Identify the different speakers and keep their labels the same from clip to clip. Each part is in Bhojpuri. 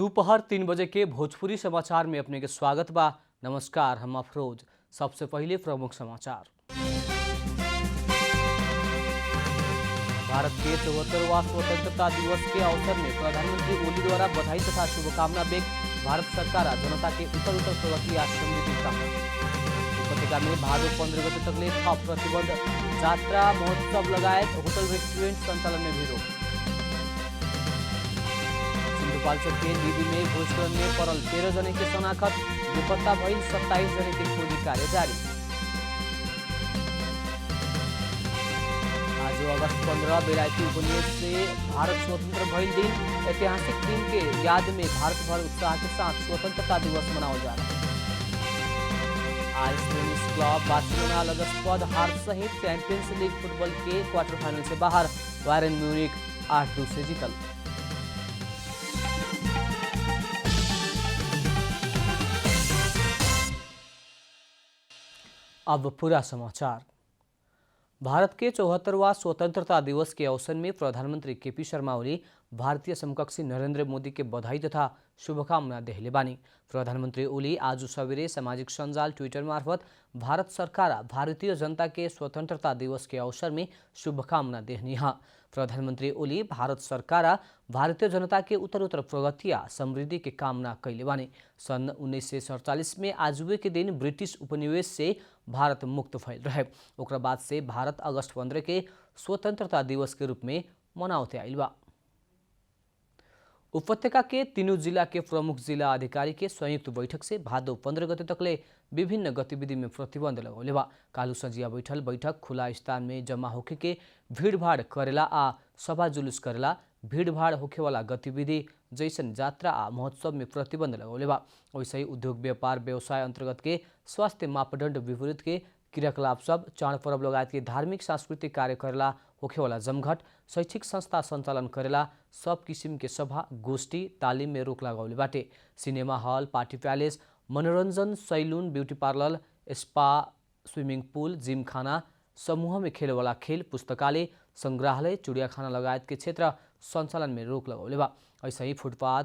Speaker 1: दोपहर 3 बजे के भोजपुरी समाचार में अपने के स्वागत बा। नमस्कार, हम अफरोज। सबसे पहले प्रमुख समाचार। भारत के 74वां स्वतंत्रता दिवस के अवसर में प्रधानमंत्री ओली द्वारा बधाई तथा शुभकामना व्यक्त। भारत सरकार जनता के उत्तर प्रगति आ समृद्धि कामना। उपत्यका में भादो 15 गते तकले थप प्रतिबंध। यात्रा महोत्सव लगायत होटल रेस्टोरेंट संचालन में भी रोक। सिंधुपाल्चोक के लिदी में भूस्खलन में पड़ल 13 जने के शनाखत। बेपत्ता भइल 27 जने के खोजी कार्य जारी। आज अगस्त 15 बेलायती उपनिवेश से भारत स्वतंत्र भइल दिन। ऐतिहासिक दिन के याद में भारत भर उत्साह के साथ स्वतंत्रता दिवस मनावल जा रहा है। आज स्पेनिश क्लब बार्सिलोना लगस्पद हार सहित चैंपियंस लीग फुटबॉल के क्वार्टर फाइनल से बाहर। बायरन म्यूनिख 8-2 से जीतल। अब पूरा समाचार। भारत के 74वां स्वतंत्रता दिवस के अवसर में प्रधानमंत्री केपी शर्मा ओली भारतीय समकक्षी नरेंद्र मोदी के बधाई तथा शुभकामना देहले बानी। प्रधानमंत्री ओली आज सवेरे सामाजिक सञ्जाल ट्विटर मार्फत भारत सरकार भारतीय जनता के स्वतंत्रता दिवस के अवसर में शुभकामना देहनी है। प्रधानमंत्री ओली भारत सरकार भारतीय जनता के उत्तरोत्तर प्रगति आ समृद्धि के कामना कैले बानी। सन 1947 में आजुए के दिन ब्रिटिश उपनिवेश से भारत मुक्त भइल रहे। ओकरा बाद से भारत अगस्त 15 के स्वतंत्रता दिवस के रूप में मनावते आइल बा। उपत्यका के तीनों जिला के प्रमुख जिला अधिकारी के संयुक्त बैठक से भादो 15 गते तकले विभिन्न गतिविधि में प्रतिबंध लगौले बा। कालू संजिया बैठल बैठक खुला स्थान में जमा होके के भीड़भाड़ करेला आ सभा जुलूस करेला, भीड़भाड़ होखे वाला गतिविधि जैसन यात्रा आ महोत्सव में प्रतिबंध लगौले बा। वैसे ही उद्योग व्यापार व्यवसाय अंतर्गत के स्वास्थ्य मापदंड विपरीत के क्रियाकलाप सब, चाड पर्व लगायत के धार्मिक सांस्कृतिक कार्य करेला होखे वाला जमघट, शैक्षिक संस्था संचालन करेला सब किसिम के सभा गोष्ठी तालिम में रोक लगाउले बाटे। सिनेमा हॉल, पार्टी पैलेस, मनोरंजन, salon, beauty parlour, spa, swimming pool, gym खाना, समूह में खेले वाला खेल, पुस्तकालय, संग्रहालय, चिड़ियाखाना लगायत के क्षेत्र संचालन में रोक लगाउले बा। ऐसे ही फुटपाथ,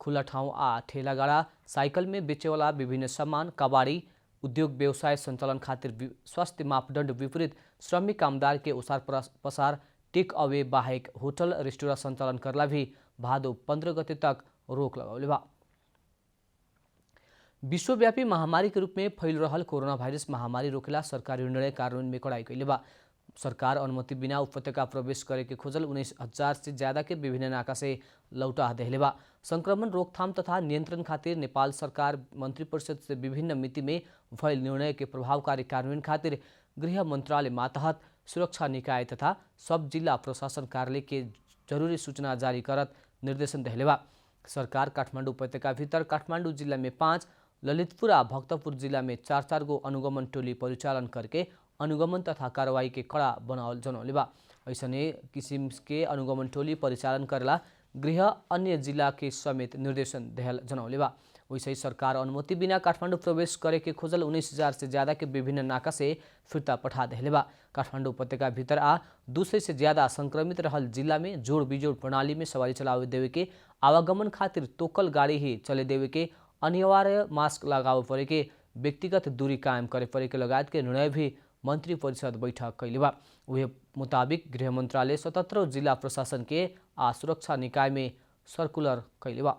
Speaker 1: खुला ठाउँ आ ठेलागाड़ा, साइकिल में बेचे वाला विभिन्न सामान, कबाड़ी, उद्योग व्यवसाय संचालन खातिर स्वास्थ्य मापदंड विपरीत श्रमिक कामदार के ओसार पसार, टेक अवे बाहेक होटल रेस्टोरेंट संचालन करला भी भादो 15 गते तक रोक लगाउले बा। विश्वव्यापी महामारी के रूप में फैल रहल कोरोना वायरस महामारी रोकेला सरकारी निर्णय कार्यान्वयन में कड़ाई कैले बा। सरकार अनुमति बिना उपत्यका प्रवेश करे के खोजल 19,000 से ज्यादा के विभिन्न नाका से लौटा देहले बा। संक्रमण रोकथाम तथा नियंत्रण खातिर नेपाल सरकार मंत्रिपरिषद से विभिन्न मिति में भयल निर्णय के प्रभावकारी कार्यान्वयन खातिर गृह मंत्रालय मातहत सुरक्षा निकाय तथा सब जिला प्रशासन कार्यालय के जरूरी सूचना जारी करत निर्देशन देहले बा। सरकार काठमाडौँ उपत्यका भीतर काठमाडौँ जिला में 5, ललितपुर आ भक्तपुर जिला में 4-4 गो अनुगमन टोली परिचालन करके अनुगमन तथा कार्रवाई के कड़ा बनावल जनौले बा। ऐसने किसिम के अनुगमन टोली परिचालन करेला गृह अन्य जिला के समेत निर्देशन देहल जनौले बा। वैसे ही सरकार अनुमति बिना काठमाडौँ प्रवेश करे के खोजल 19,000 से ज्यादा के विभिन्न नाका से फिर्ता पठा देहले बा। काठमाडौँ उपत्यका भीतर आ 200 से ज्यादा संक्रमित रहल जिला में जोड़ बिजोड़ प्रणाली में सवारी चलावे देवे के, आवागमन खातिर तोकल गाड़ी ही चले देवे के, अनिवार्य मास्क लगावे पड़े के, व्यक्तिगत दूरी कायम करे पड़े के लगायत के निर्णय भी मंत्री परिषद बैठक कैले बा। उहे मुताबिक गृह मंत्रालय 77 जिला प्रशासन के आ सुरक्षा निकाय में सर्कुलर कैले बा।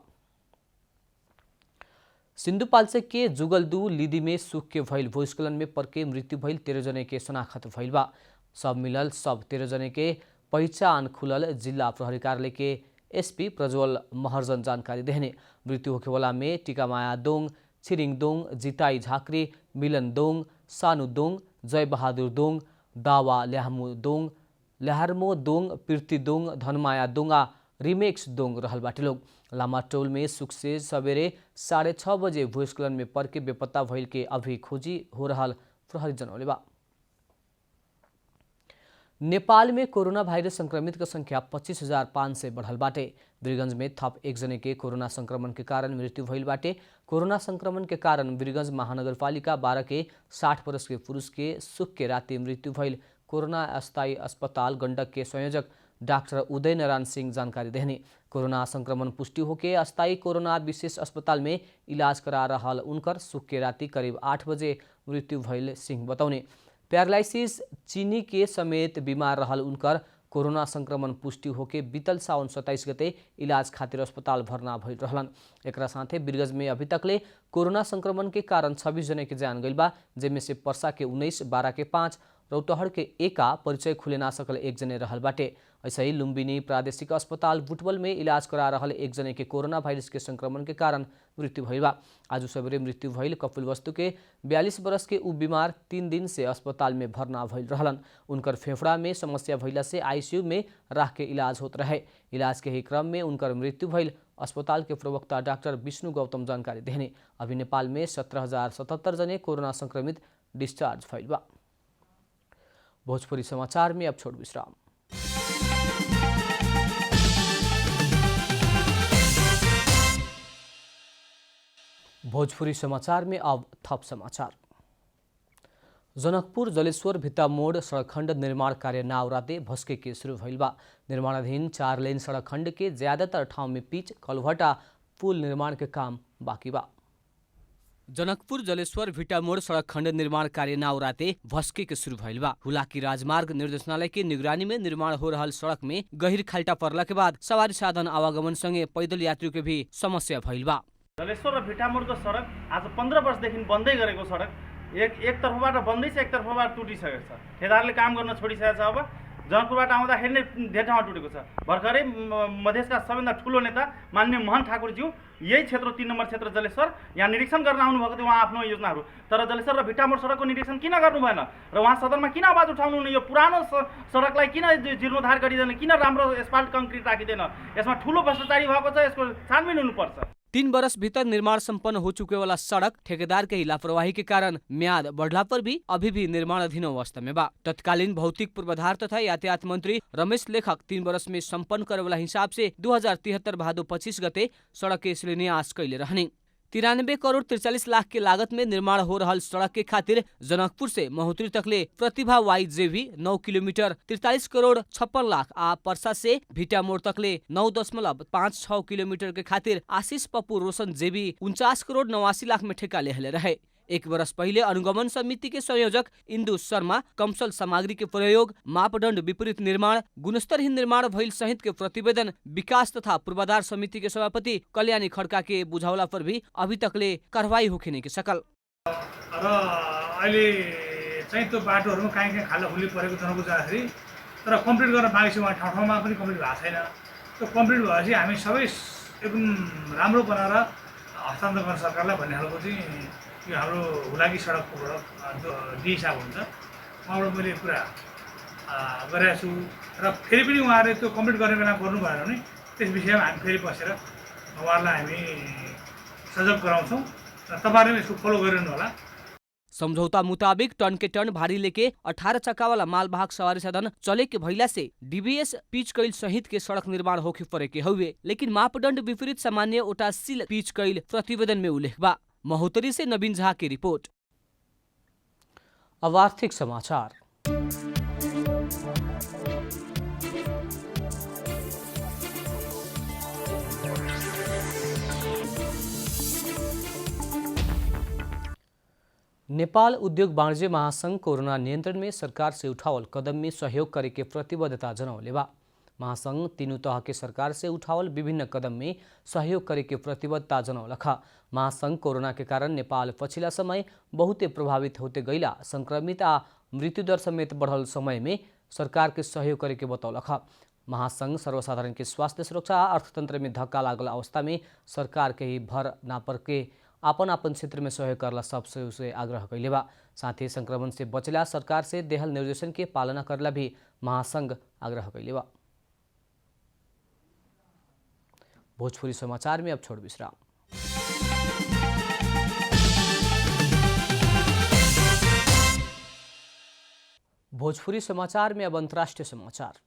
Speaker 1: सिन्धुपाल्चोक के जुगलदू लिदी में सुख के भइल भूस्खलन में परके मृत्यु भइल 13 जने के शनाखत भइल बा। सब मिलल सब 13 जने के पहिचान खुलल जिला प्रहरी कार्यालय के एसपी प्रज्वल महर्जन जानकारी देहने। मृत्यु होखे वाला में टिकामाया दोङ, छिरिङ दोङ, जिताई झाँक्री, मिलन दोङ, सानु दोङ, जय बहादुर दोङ, दावा ल्याहमु दोङ, ल्याहरमो दोङ, पिर्ती दोङ, धनमाया दोङ आ रिमेक्स दोङ रहल बाटे लोग। लामाटोल में सुख से सवेरे 6:30 बजे भूस्खलन में परके बेपत्ता भइल के अभी खोजी हो रहल प्रहरी जनौले बा। नेपाल में कोरोना वायरस संक्रमित का संख्या 25,500 से बढ़ल बाटे। वीरगंज में थप 1 जने के कोरोना संक्रमण के कारण मृत्यु भइल बाटे। कोरोना संक्रमण के कारण वीरगंज महानगरपालिका 12 के 60 वर्ष के पुरुष के सुख के राति मृत्यु भइल कोरोना अस्थायी अस्पताल गंडक के संयोजक डॉक्टर उदय नारायण सिंह जानकारी देने। कोरोना संक्रमण पुष्टि होके अस्थायी कोरोना विशेष अस्पताल में इलाज करा रहल उनकर सुख के राति करीब 8 बजे मृत्यु भइल सिंह बताउने। पैरालाइसिस चीनी के समेत बीमार रहल उनकर कोरोना संक्रमण पुष्टि होके बीतल साउन 27 गते इलाज खातिर अस्पताल भर्ना भइल रहलन। एकरा साथे बिरगज में अभी तकले कोरोना संक्रमण के कारण 26 जने के जान गइल बा, जेमे से पर्सा के 19, बारा के 5, रौतहट के 1 परिचय खुले ना सकल 1 जने रहल बाटे। ऐसे ही लुम्बिनी प्रादेशिक अस्पताल बुटवल में इलाज करा रहल 1 जने के कोरोना वायरस के संक्रमण के कारण मृत्यु भइल बा। आज सवेरे मृत्यु भइल कपिलवस्तु के 42 बरस के उ बीमार 3 दिन से अस्पताल में भर्ना भइल रहलन। उनकर फेफड़ा में समस्या भइला से आईसीयू में राख के इलाज होत रहे। इलाज के ही क्रम में उनकर मृत्यु भइल अस्पताल के प्रवक्ता डाक्टर विष्णु गौतम जानकारी देने। अभी नेपाल में 17,077 जने कोरोना संक्रमित डिस्चार्ज भइल बा। भोजपुरी समाचार में अब छोड़ विश्राम। भोजपुरी समाचार में अब थप समाचार। जनकपुर जलेश्वर भित्ता मोड़ सड़क खंड निर्माण कार्य नावराते भस्के के शुरू भइल बा। निर्माणाधीन 4 लेन सड़क खंड के ज्यादातर ठाउँ में पिच, कलभटा, पुल निर्माण के काम बाकी बा। जनकपुर जलेश्वर भिट्टा मोड़ सड़क खंड निर्माण कार्य नावराते भस्के के शुरू भइल बा। हुलाकी राजमार्ग निर्देशनालय के निगरानी में निर्माण हो रहल सड़क में गहिर खाल्टा पर्ला के बाद सवारी साधन आवागमन संगे पैदल यात्रियों के भी समस्या भइल बा।
Speaker 2: जलेश्वर र भिट्टा मोडको सडक आज 15 वर्षदेखि बन्दै गरेको सडक एक तर्फबाट बन्दै छ, एक तर्फबाट टुटिसकेको छ। ठेकेदारले काम गर्न छोडिसकेको छ। अब जनकपुरबाट आउँदाखेरि नै धेरै ठाउँमा टुटेको छ। भर्खरै मधेसका सबैभन्दा ठुलो नेता माननीय मोहन ठाकुरज्यू यही क्षेत्र 3 नम्बर क्षेत्र जलेश्वर यहाँ निरीक्षण गर्न आउनुभएको थियो उहाँ आफ्नो योजनाहरू। तर जलेश्वर र भिट्टा मोड सडकको निरीक्षण किन गर्नु भएन र उहाँ सदनमा किन आवाज उठाउनु हुने? यो पुरानो सडकलाई किन जीर्णोद्धार गरिँदैन? किन राम्रो एस्फाल्ट कङ्क्रिट राखिँदैन? यसमा ठुलो भ्रष्टाचारी भएको छ, यसको छानबिन हुनुपर्छ।
Speaker 1: 3 वर्ष भीतर निर्माण संपन्न हो चुके वाला सड़क ठेकेदार के लापरवाही के कारण म्याद बढ़ला पर भी अभी भी निर्माणाधीन अवस्था में बा। तत्कालीन भौतिक पूर्वाधार तथा यातायात मंत्री रमेश लेखक 3 वर्ष में संपन्न करे वाला हिसाब से 2073 भादो 25 गते सड़क के शिलान्यास कैले रहने। 93 करोड़ 43 लाख के लागत में निर्माण हो रहल सड़क के खातिर जनकपुर से महोत्तरी तकले प्रतिभा YJV 9 किलोमीटर 43 करोड़ 56 लाख आ पर्सा से भिट्टा मोड़ तकले 9.56 किलोमीटर के खातिर आशीष पप्पू रोशन जेबी 49 करोड़ 89 लाख में ठेका लेहले रहे। 1 वर्ष पहले अनुगमन समिति के संयोजक इंदु शर्मा कमसल सामग्री के प्रयोग, मापदण्ड विपरीत निर्माण, गुणस्तरहीन निर्माण भइल सहित के प्रतिवेदन विकास तथा पूर्वाधार समिति के सभापति कल्याणी खड्का के बुझावला पर भी अभी तकले कार्रवाई होखे नहीं के सकल।
Speaker 3: र अहिले चाहिँ त्यो बाटोहरुमा कहीँ खाला खुली परेको जनकपुर जाँदाखेरि तर कम्प्लिट गर्न बाँकी छ। वहाँ ठाउँ ठाउँमा पनि कम्प्लिट भएको छैन। त्यो कम्प्लिट भएपछि हामी सबै एकदम राम्रो बनाएर हस्तान्तरण गर्न सरकारलाई भन्ने खालको चाहिँ यो हाम्रो हुलाकी सडककोबाट डी हिसाब हुन्छ उहाँबाट मैले कुरा गरेको छु र फेरि पनि उहाँहरूले त्यो कम्प्लिट गर्ने बेला गर्नु भएन भने त्यस विषयमा हामी फेरि बसेर उहाँहरूलाई हामी सजग गराउँछौँ र तपाईँहरूले यसको फलो गरिरहनु होला।
Speaker 1: समझौता मुताबिक टन के टन भारी लेके 18 चक्का वाला मालवाहक सवारी साधन चले के भइला से डीबीएस पिच कैल सहित के सड़क निर्माण होके परे के हुए, लेकिन मापदण्ड विपरीत सामान्य ओटा सील पिच कैल प्रतिवेदन में उल्लेख बा। महोत्तरी से नवीन झा की रिपोर्ट। अब आर्थिक समाचार। नेपाल उद्योग वाणिज्य महासंघ कोरोना नियंत्रण में सरकार से उठावल कदम में सहयोग करे के प्रतिबद्धता जनौले बा। महासंघ तीनों तह के सरकार से उठावल विभिन्न कदम में सहयोग करे के प्रतिबद्धता जनौलखा। महासंघ कोरोना के कारण नेपाल पछिला समय बहुते प्रभावित होते गईला संक्रमित आ मृत्युदर समेत बढ़ल समय में सरकार के सहयोग करे के बतौलखा। महासंघ सर्वसाधारण के स्वास्थ्य सुरक्षा आ अर्थतंत्र में धक्का लागल अवस्था में सरकार के ही भर ना पर के आपन आपन क्षेत्र में सहयोग करला सबसे उसे आग्रह कैले बा। साथ ही संक्रमण से बचला सरकार से देहल निर्देशन के पालना करला भी महासंघ आग्रह कैले बा। भोजपुरी समाचार में अब छोड़ विश्राम। भोजपुरी समाचार में अब अंतर्राष्ट्रीय समाचार।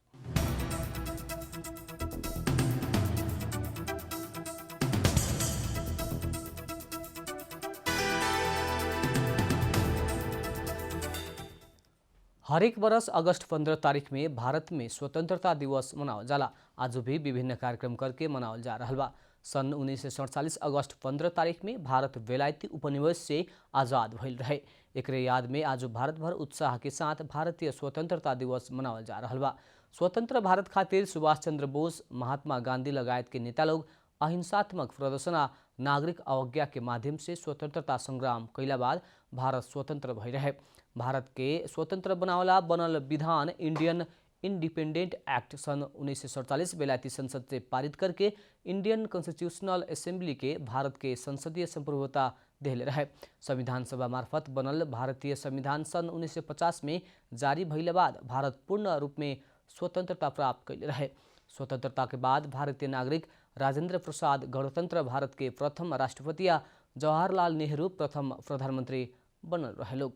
Speaker 1: हरेक वर्ष अगस्त 15 तारीख में भारत में स्वतंत्रता दिवस मनावल जाला। आज भी विभिन्न कार्यक्रम करके मनावल जा रहा बा। सन 1947 अगस्त 15 तारीख में भारत बेलायती उपनिवेश से आज़ाद भइल रहे। एकरे याद में आज भारत भर उत्साह के साथ भारतीय स्वतंत्रता दिवस मनावल जा रहा बा। स्वतंत्र भारत खातिर सुभाष चंद्र बोस, महात्मा गांधी लगायत के नेता लोग अहिंसात्मक प्रदर्शन आ नागरिक अवज्ञा के माध्यम से स्वतंत्रता संग्राम कैला बाद भारत स्वतंत्र भई रहे। भारत के स्वतंत्र बनावला बनल विधान इंडियन इंडिपेंडेंट एक्ट सन 1947 बेलायती संसद से पारित करके इंडियन कॉन्स्टिट्यूशनल असेंबली के भारत के संसदीय संप्रभुता देले रहे। संविधान सभा मार्फत बनल भारतीय संविधान सन 1950 में जारी भइले बाद भारत पूर्ण रूप में स्वतंत्रता प्राप्त कैले रहे। स्वतंत्रता के बाद भारतीय नागरिक राजेंद्र प्रसाद गणतंत्र भारत के प्रथम राष्ट्रपति या जवाहरलाल नेहरू प्रथम प्रधानमंत्री बनल रहे लोग।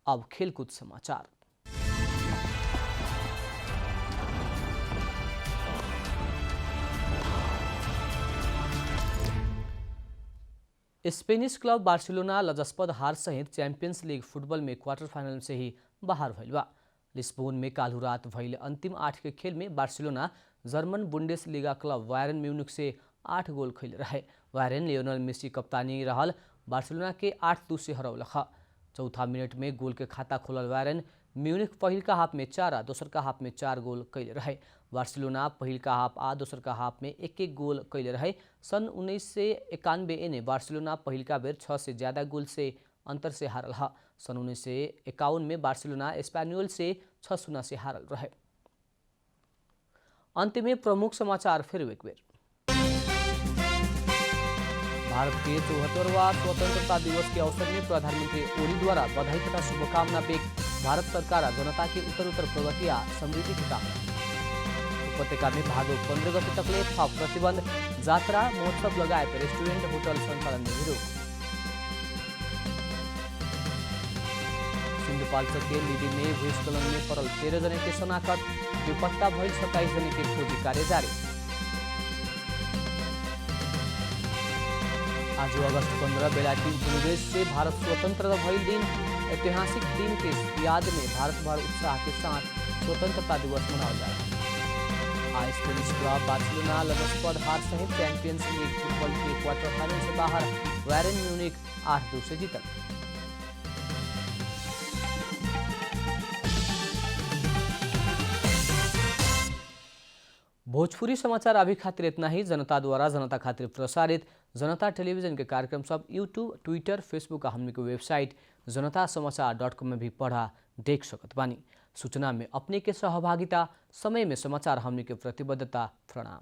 Speaker 1: अब खेलकूद समाचार। स्पेनिश क्लब बार्सिलोना लज्जास्पद हार सहित चैंपियंस लीग फुटबॉल में क्वार्टर फाइनल से ही बाहर भइल बा। लिस्बोन में काल्हु रात भइल अंतिम 8 के खेल में Barcelona German Bundesliga club Byron Munich से 8 गोल खैले रहे। वायरन लियोनल मेसी कप्तानी रहल बार्सिलोना के 8-2 से हरौलख। चौथा मिनट में गोल के खाता खोलल वायरन म्यूनिख पहिल का हाफ में 4 आ दोसर का हाफ में 4 गोल कैले रहे। बार्सिलोना पहिल का हाफ आ दोसर का हाफ में 1-1 गोल कैले रहे। सन 1991 ने बार्सिलोना पहिल का बेर 6 से ज्यादा गोल से अंतर से हारल हा। सन 1951 में बार्सिलोना एस्पेन्योल से 6-0 से हारल रहे। अंत में प्रमुख समाचार फिर एक बेर। भारत के 74वां स्वतंत्रता दिवस के अवसर में प्रधानमंत्री ओली द्वारा बधाई तथा शुभकामना व्यक्त। भारत सरकार जनता के उत्तर प्रगति आ समृद्धि की कामना। उपत्यका में भादो 15 गते तकले थप प्रतिबंध, जात्रा महोत्सव लगायत रेस्टुरेंट होटल संचालन में रोक। सिंधुपाल्चोक के लिडी में भूस्खलन में पड़ल 13 जने के शनाखत, बेपत्ता भइल 27 जने के खोजी कार्य जारी। आज अगस्त 15 बेलायती उपनिवेश से भारत स्वतंत्र भइल दिन। ऐतिहासिक दिन के याद में भारत भर उत्साह के साथ स्वतंत्रता दिवस मनाया जा रहा है। आज स्पेनिश क्लब बार्सिलोना लज्जास्पद हार सहित चैंपियंस लीग फुटबॉल के क्वार्टर फाइनल से बाहर वायरन म्यूनिख 8-2 से जीतल। भोजपुरी समाचार अभी खातिर इतना ही। जनता द्वारा जनता खातिर प्रसारित जनता टेलीविजन के कार्यक्रम सब यूट्यूब, ट्विटर, फेसबुक और हमने के वेबसाइट जनतासमाचार.com में भी पढ़ा देख सकत बानी। सूचना में अपने के सहभागिता, समय में समाचार हमने के प्रतिबद्धता। प्रणाम।